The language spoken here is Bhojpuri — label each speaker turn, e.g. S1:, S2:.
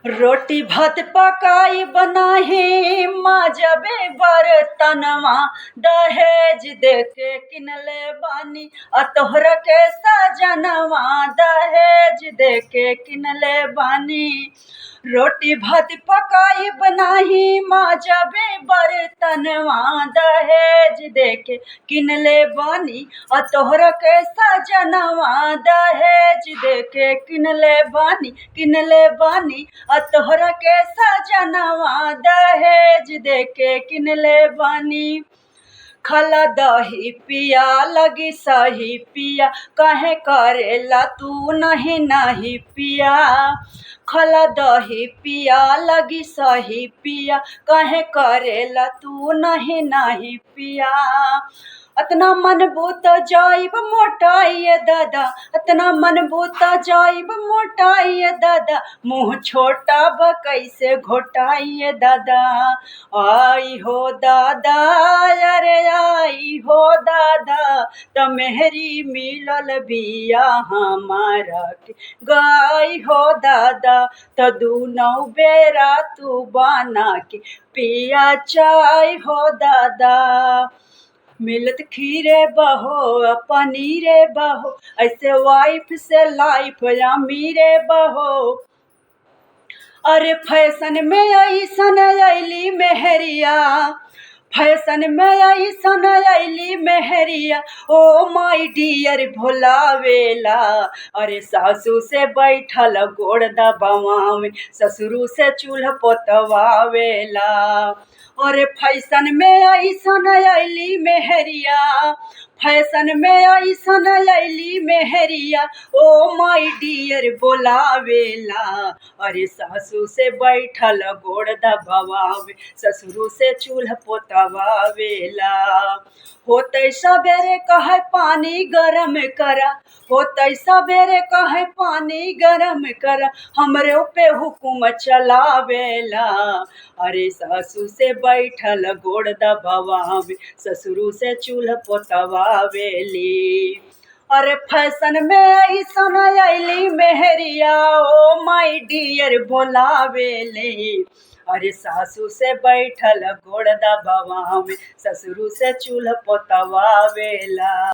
S1: रोटी भात पकाई बनाही माजबे बर्तनवा दहेज देके किनले बानी अतोहर के सजनवा दहेज देके किनले बानी। रोटी भात पकाई बनाही माजबे बर्तनवा दहेज देके किनले बानी अतोहर के सजनवा दहेज देके किनले बानी तोहरा के सजनवा दहेज देके किनले बानी। खला दही पिया लगी सही पिया काहे करेला तू नहीं पिया। खला दही पिया लगी सही पिया काहे करेला तू नहीं पिया। अतना मन बूत जाइब मोटाइए दादा, अतना मन बूत जाइब मोटाइए दादा, मुँह छोटा ब कैसे घोटाइए दादा। आई हो दादा अरे आई हो दादा त मेहरी मिलल बिया हमारा के गाई हो दादा त दूनौ बेरा तू बना के पिया चाय हो दादा। मिलत खीरे बहो पनीरे बहो ऐसे वाइफ से लाइफ अमीरे बहो। अरे फैशन में ऐसन अली मेहरिया, फैशन में ऐसन अली मेहरिया ओ माय डियर भोलावेला। अरे सासू से बैठल गोड़ दबावे ससुरू से चूल्हा पोतवावेला। अरे फैशन में ऐसन अली मेहरिया, फैशन में ऐसन अली मेहरिया ओ माय डियर बोलावेला। अरे सासू से बैठल गोड़ दबावे ससुरू से चूल्हा पोतवावेला। होते सवेरे कहे पानी गरम करा, होते सवेरे कहे पानी गरम करा हमरे पे हुकुम चलावेला। अरे सासू से बैठल गोड़ दबावे ससुरू से चूल्हा पोतवावेली। अरे फैशन में ऐसन अली मेहरिया ओ माय डियर बोलावेले। अरे सासू से बैठल गोड़ दबावे ससुरू से चूल्हा पोतवावेला।